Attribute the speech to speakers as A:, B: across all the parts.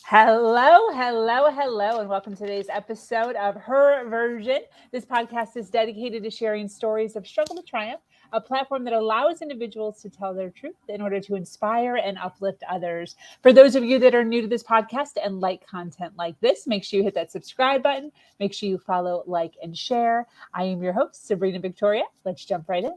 A: Hello, hello, hello, and welcome to today's episode of Her Version. This podcast is dedicated to sharing stories of struggle to triumph, a platform that allows individuals to tell their truth in order to inspire and uplift others. For those of you that are new to this podcast and like content like this, make sure you hit that subscribe button. Make sure you follow, like, and share. I am your host, Sabrina Victoria. Let's jump right in.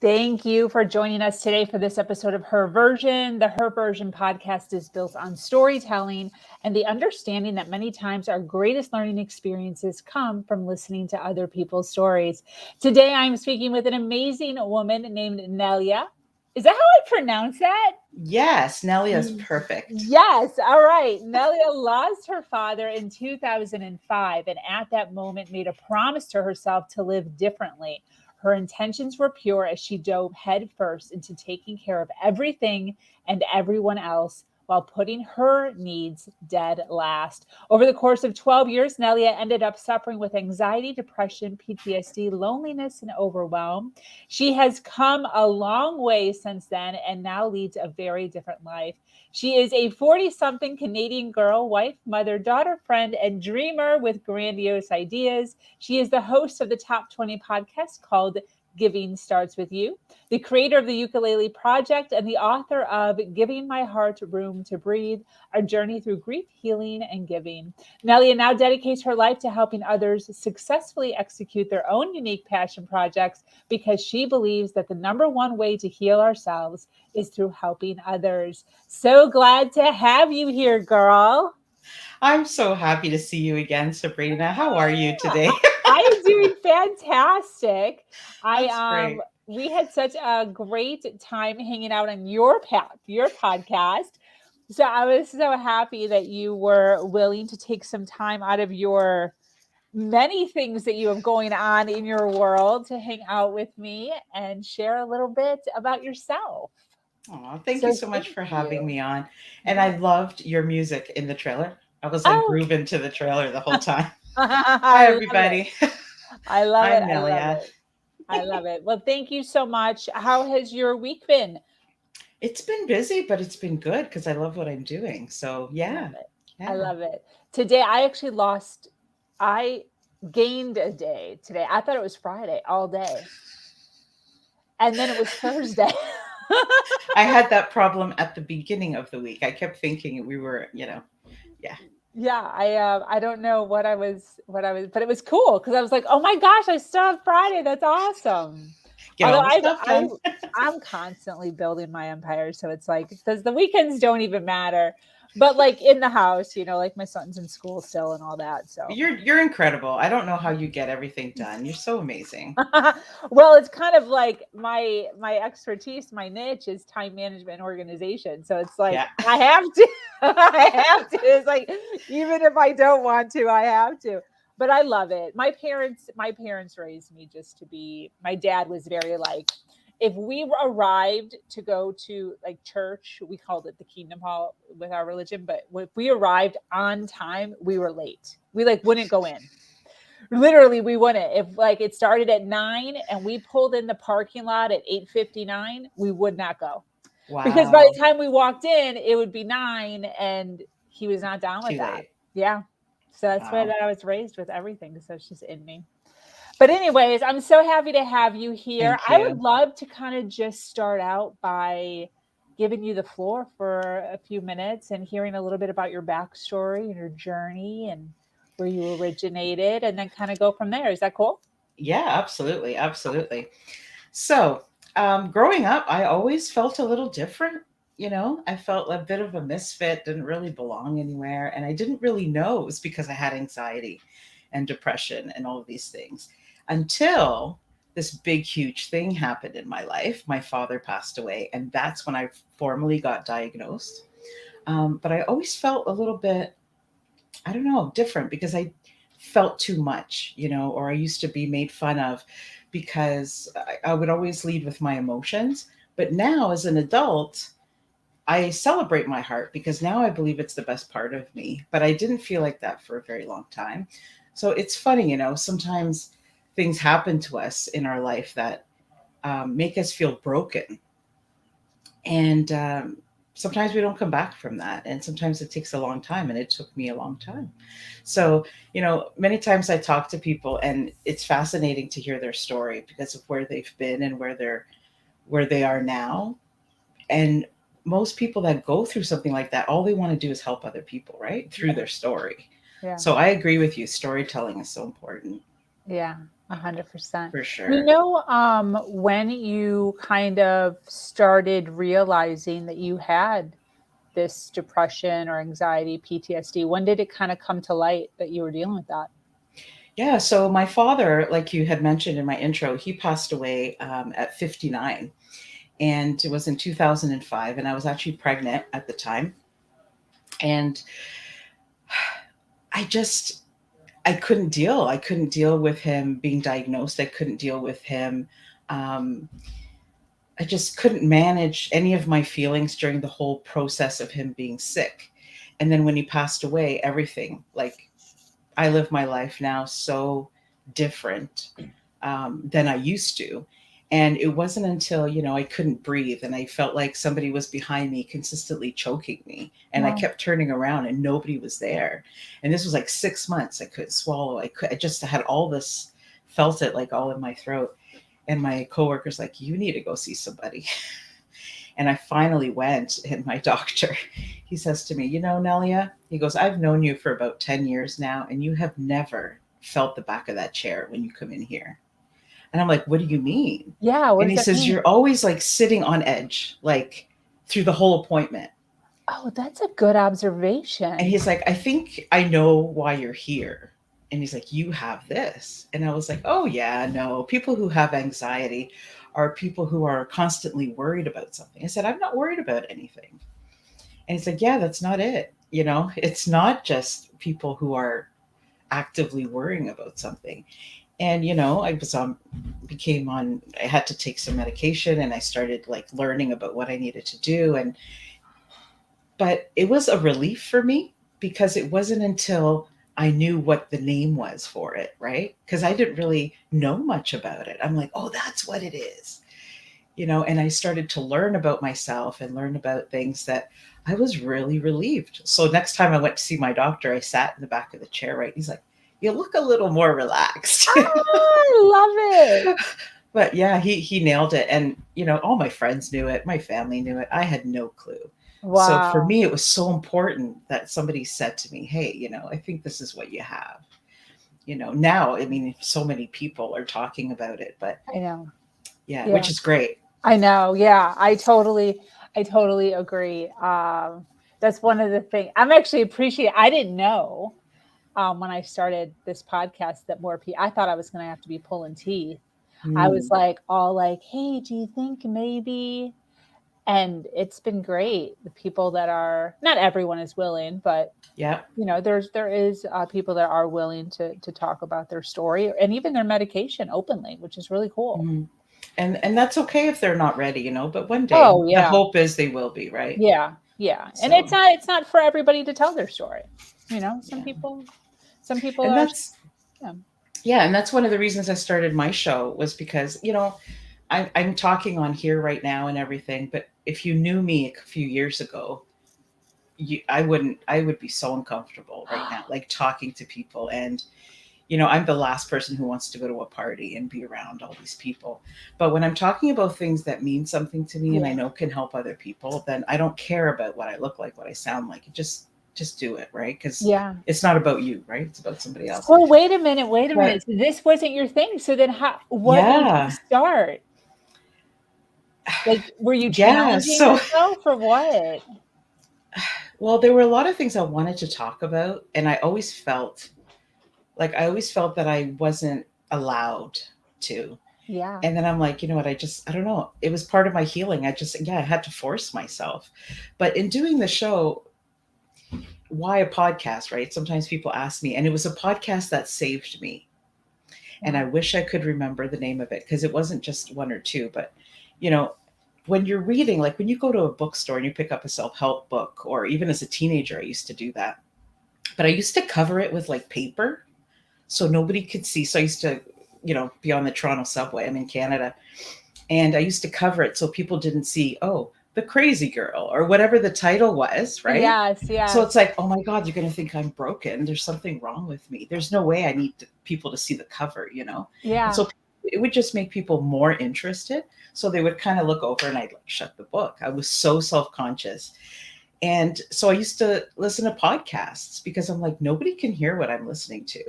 A: Thank you for joining us today for this episode of Her Version. The Her Version podcast is built on storytelling and the understanding that many times our greatest learning experiences come from listening to other people's stories. Today, I'm speaking with an amazing woman named Nelia. Is that how I pronounce that?
B: Yes, Nelia is perfect.
A: Yes. All right. Nelia lost her father in 2005 and at that moment made a promise to herself to live differently. Her intentions were pure as she dove headfirst into taking care of everything and everyone else while putting her needs dead last. Over the course of 12 years, Nelia ended up suffering with anxiety, depression, PTSD, loneliness, and overwhelm. She has come a long way since then and now leads a very different life. She is a 40 something Canadian girl, wife, mother, daughter, friend, and dreamer with grandiose ideas. She is the host of the Top 20 podcast called Giving Starts With You, the creator of the Ukulele Project, and the author of Giving My Heart Room to Breathe, a journey through grief, healing, and giving. Nelia now dedicates her life to helping others successfully execute their own unique passion projects because she believes that the number one way to heal ourselves is through helping others. So glad to have you here, girl.
B: I'm so happy to see you again, Sabrina. How are you today?
A: I am doing fantastic. I
B: That's great.
A: we had such a great time hanging out on your podcast. So I was so happy that you were willing to take some time out of your many things that you have going on in your world to hang out with me and share a little bit about yourself.
B: Oh, thank you
A: So
B: so much
A: thank
B: for having
A: you.
B: me on. And
A: Yeah.
B: I loved your music in the trailer. I was like
A: Oh,
B: grooving to the trailer the whole time. Hi,
A: I love it.
B: everybody.
A: I love it.
B: I'm
A: I love
B: Nelia.
A: it. I love it. Well, thank you so much. How has your week been?
B: It's been busy, but it's been good because I love what I'm doing. So,
A: Love
B: yeah,
A: it. I
B: yeah.
A: love it. Today, I actually I gained a day today. I thought it was Friday all day. And then it was Thursday.
B: I had that problem at the beginning of the week. I kept thinking we were, yeah,
A: Yeah, I don't know but it was cool because I was like, oh my gosh, I still have Friday. That's awesome.
B: get
A: Although
B: all the stuff done.
A: I'm constantly building my empire, so it's like does the weekends don't even matter. But like in the house, like my son's in school still and all that. So
B: You're incredible. I don't know how you get everything done. You're so amazing.
A: well, it's kind of like my expertise, my niche is time management and organization. So it's like
B: Yeah.
A: I have to, I have to. It's like even if I don't want to, I have to. But I love it. My parents raised me just to be. My dad was very like, if we arrived to go to like church, we called it the Kingdom Hall with our religion. But if we arrived on time, we were late. We like wouldn't go in literally we wouldn't if like it started at 9 and we pulled in the parking lot at 8:59 we would not go because by
B: Wow.
A: the time we walked in it would be 9 and he was not down with
B: Too
A: that.
B: late.
A: Yeah, so that's what
B: Wow.
A: I was raised with everything, so it's just in me. But anyways, I'm so happy to have you here.
B: Thank
A: I would
B: you.
A: love to kind of just start out by giving you the floor for a few minutes and hearing a little bit about your backstory and your journey and where you originated, and then kind of go from there. Is that cool?
B: Yeah, absolutely. Absolutely. So, growing up, I always felt a little different. I felt a bit of a misfit, didn't really belong anywhere. And I didn't really know it was because I had anxiety and depression and all of these things until this big, huge thing happened in my life. My father passed away, and that's when I formally got diagnosed. But I always felt a little bit I don't know, different because I felt too much, or I used to be made fun of because I would always lead with my emotions. But now, as an adult, I celebrate my heart because now I believe it's the best part of me. But I didn't feel like that for a very long time. So it's funny, sometimes things happen to us in our life that make us feel broken. And sometimes we don't come back from that. And sometimes it takes a long time. And it took me a long time. So, many times I talk to people and it's fascinating to hear their story because of where they've been and where they are now. And most people that go through something like that, all they want to do is help other people, right? Through
A: Yeah.
B: their story.
A: Yeah.
B: So I agree with you. Storytelling is so important
A: Yeah. 100%.
B: for
A: You
B: sure.
A: know, when you kind of started realizing that you had this depression or anxiety, PTSD, when did it kind of come to light that you were dealing with that?
B: Yeah. So my father, like you had mentioned in my intro, he passed away at 59. And it was in 2005. And I was actually pregnant at the time. And I just, I couldn't deal. I couldn't deal with him being diagnosed. I couldn't deal with him. Um, I just couldn't manage any of my feelings during the whole process of him being sick. And then when he passed away, everything, like, I live my life now so different than I used to. And it wasn't until, I couldn't breathe and I felt like somebody was behind me consistently choking me. And I
A: Wow.
B: kept turning around and nobody was there. And this was like 6 months. I couldn't swallow. I just had all this, felt it like all in my throat. And my coworker's like, you need to go see somebody. And I finally went, and my doctor, he says to me, Nelia, he goes, I've known you for about 10 years now, and you have never felt the back of that chair when you come in here. And I'm like, what do you mean?
A: Yeah. What
B: And
A: does
B: he
A: that
B: says,
A: mean?
B: you're always like sitting on edge, like through the whole appointment.
A: Oh, that's a good
B: And
A: observation.
B: he's like, I think I know why you're here. And he's like, you have this. And I was like, oh, yeah, no. People who have anxiety are people who are constantly worried about something. I said, I'm not worried about anything. And he's like, yeah, that's not it. It's not just people who are actively worrying about something. And, I had to take some medication and I started like learning about what I needed to do. But it was a relief for me because it wasn't until I knew what the name was for it, right? Because I didn't really know much about it. I'm like, oh, that's what it is. And I started to learn about myself and learn about things that I was really relieved. So next time I went to see my doctor, I sat in the back of the chair, right? He's like, you look a little more relaxed.
A: Oh, I love it.
B: But yeah, he nailed it. And all my friends knew it, my family knew it. I had no clue. So for
A: Wow.
B: me, it was so important that somebody said to me, hey, I think this is what you have. Now, I mean, so many people are talking about it, but
A: I know.
B: yeah,
A: Yeah.
B: which is great.
A: I know. Yeah. I totally agree. That's one of the things I'm actually appreciate. I didn't know when I started this podcast that more people, I thought I was going to have to be pulling teeth. I was
B: Mm,
A: like, all like, hey, do you think maybe? And it's been great. The people that are, not everyone is willing, but
B: yeah.
A: there is people that are willing to talk about their story and even their medication openly, which is really cool.
B: Mhm. And that's okay if they're not ready, but one day
A: Oh
B: the
A: yeah.
B: hope is they will be, right?
A: Yeah, yeah. And it's
B: So,
A: not for everybody to tell their story. Some
B: yeah.
A: people
B: And
A: are,
B: that's
A: yeah.
B: yeah, and that's one of the reasons I started my show was because, I'm talking on here right now and everything, but if you knew me a few years ago, I would be so uncomfortable right now, like talking to people. And, I'm the last person who wants to go to a party and be around all these people. But when I'm talking about things that mean something to me and I
A: Yeah.
B: know can help other people, then I don't care about what I look like, what I sound like. Just do it, right? Because
A: Yeah.
B: it's not about you, right? It's about somebody else.
A: So wait a minute, wait a
B: But
A: minute. So this wasn't your thing. So then what made you
B: yeah,
A: start? Like, were you
B: yeah.
A: challenging
B: So,
A: yourself or what?
B: well, there were a lot of things I wanted to talk about, and I always felt that I wasn't allowed to.
A: Yeah.
B: And then I'm like, you know what? I don't know. It was part of my healing. Yeah, I had to force myself. But in doing the show, why a podcast, right? Sometimes people ask me, and it was a podcast that saved me. And I
A: Wow.
B: wish I could remember the name of it because it wasn't just one or two, but you know, when you're reading, like when you go to a bookstore and you pick up a self-help book, or even as a teenager, I used to do that. But I used to cover it with like paper so nobody could see. So I used to, be on the Toronto subway. I'm in Canada. And I used to cover it so people didn't see, oh, the crazy girl or whatever the title was, right?
A: Yes,
B: So it's
A: yes.
B: like, oh my God, you're going to think I'm broken. There's something wrong with me. There's no way I need people to see the cover. And
A: Yeah.
B: so it would just make people more interested. So they would kind of look over and I'd like shut the book. I was so self conscious. And so I used to listen to podcasts because I'm like, nobody can hear what I'm listening to.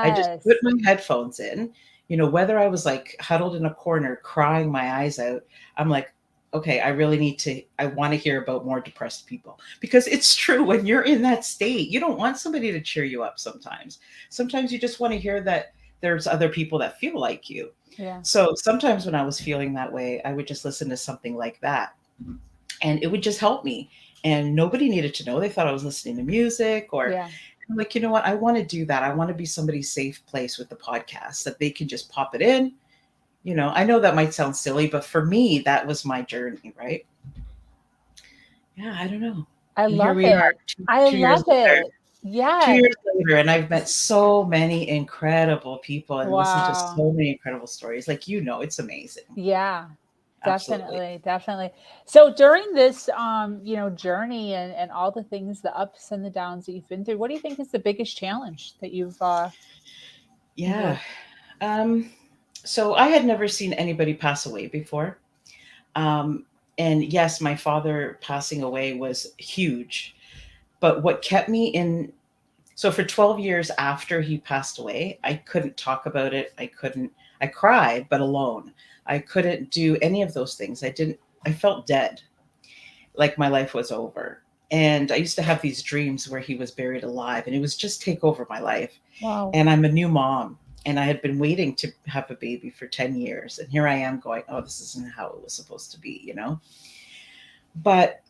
B: I just put
A: Yes.
B: my headphones in, whether I was like huddled in a corner crying my eyes out. I'm like, okay, I want to hear about more depressed people because it's true. When you're in that state, you don't want somebody to cheer you up sometimes. Sometimes you just want to hear that there's other people that feel like you.
A: Yeah.
B: So sometimes when I was feeling that way, I would just listen to something like that and it would just help me. And nobody needed to know. They thought I was listening to music or
A: Yeah.
B: I'm like, you know what? I want to do that. I want to be somebody's safe place with the podcast that they can just pop it in. I know that might sound silly, but for me, that was my journey, right? Yeah, I don't know.
A: I
B: And here
A: love
B: we are,
A: it. I
B: two years
A: love
B: later.
A: it.
B: 2
A: Yes.
B: years later, and I've met so many incredible people and listened to
A: Wow.
B: so many incredible stories. Like, it's amazing.
A: Yeah.
B: Absolutely.
A: Definitely, definitely. So during this journey and all the things, the ups and the downs that you've been through, what do you think is the biggest challenge that you've
B: Yeah.
A: endured?
B: Um, so I had never seen anybody pass away before. Um, and yes, my father passing away was huge. But what kept me in, so for 12 years after he passed away, I couldn't talk about it. I cried, but alone. I couldn't do any of those things. I felt dead, like my life was over. And I used to have these dreams where he was buried alive, and it was just take over my life.
A: Wow.
B: And I'm a new mom, and I had been waiting to have a baby for 10 years. And here I am going, oh, this isn't how it was supposed to be. But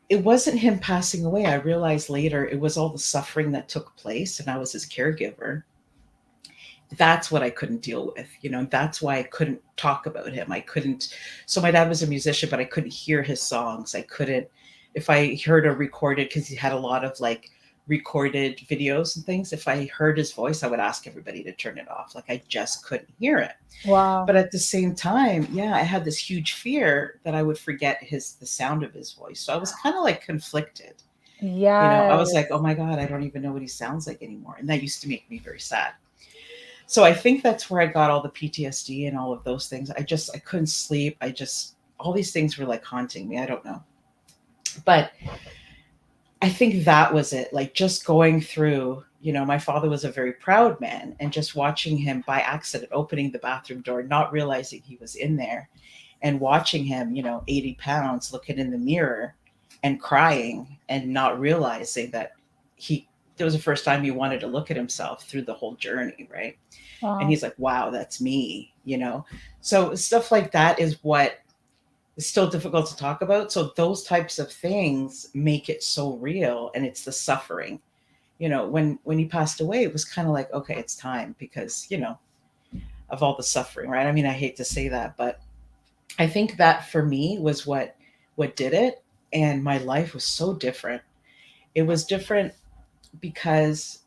B: it wasn't him passing away. I realized later it was all the suffering that took place, and I was his caregiver. That's what I couldn't deal with. That's why I couldn't talk about him. I couldn't. So my dad was a musician, but I couldn't hear his songs. I couldn't, if I heard a recorded, because he had a lot of like recorded videos and things. If I heard his voice, I would ask everybody to turn it off. Like I just couldn't hear it.
A: Wow.
B: But at the same time, yeah, I had this huge fear that I would forget the sound of his voice. So I was kind of like conflicted. I was like, oh
A: Yes.
B: my God, I don't even know what he sounds like anymore. And that used to make me very sad. So I think that's where I got all the PTSD and all of those things. I couldn't sleep. All these things were like haunting me. I don't know. But I think that was it. Like just going through, my father was a very proud man, and just watching him by accident opening the bathroom door, not realizing he was in there, and watching him, 80 pounds looking in the mirror and crying and not realizing that he, it was the first time he wanted to look at himself through the whole journey, right? And
A: Wow.
B: he's like, wow, that's me. So stuff like that is what is still difficult to talk about. So those types of things make it so real, and it's the suffering. When he passed away, it was kind of like, okay, it's time because, of all the suffering, right? I mean, I hate to say that, but I think that for me was what did it. And my life was so different. It was different because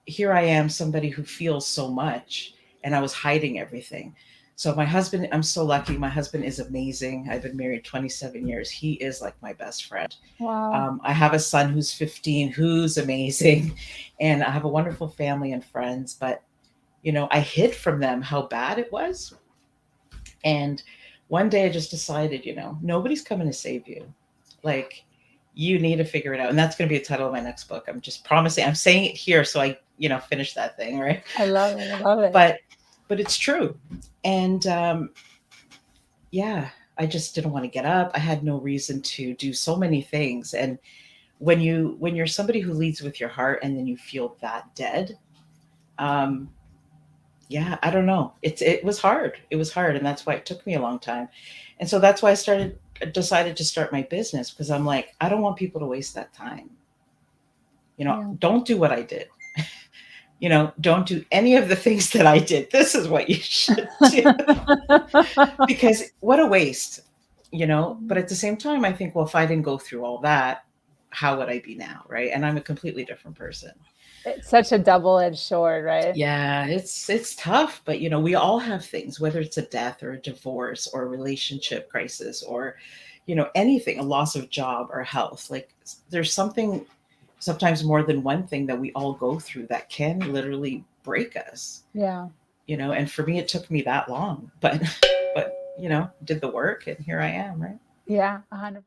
B: here I am, somebody who feels so much, and I was hiding everything. So my husband, I'm so lucky. My husband is amazing. I've been married 27 years. He is like my best friend.
A: Wow.
B: I have a son who's 15, who's amazing, and I have a wonderful family and friends. But I hid from them how bad it was. And one day I just decided, nobody's coming to save you. Like, you need to figure it out. And that's going to be the title of my next book. I'm just promising. I'm saying it here so I, finish that thing, right?
A: I love it. I love it.
B: But it's true. And yeah, I just didn't want to get up. I had no reason to do so many things. And when you're somebody who leads with your heart and then you feel that dead, um, yeah, I don't know. It was hard. It was hard, and that's why it took me a long time. And so that's why decided to start my business, because I'm like, I don't want people to waste that time.
A: Yeah.
B: Don't do what I did. Don't do any of the things that I did. This is what you should do. Because what a waste. But at the same time, I think, well, if I didn't go through all that, how would I be now, right? And I'm a completely different person.
A: It's such a double-edged sword, right?
B: Yeah, it's tough, but we all have things, whether it's a death or a divorce or a relationship crisis or anything, a loss of job or health. Like there's something, sometimes more than one thing, that we all go through that can literally break us.
A: Yeah.
B: And for me it took me that long, but did the work, and here I am, right?
A: Yeah, 100%.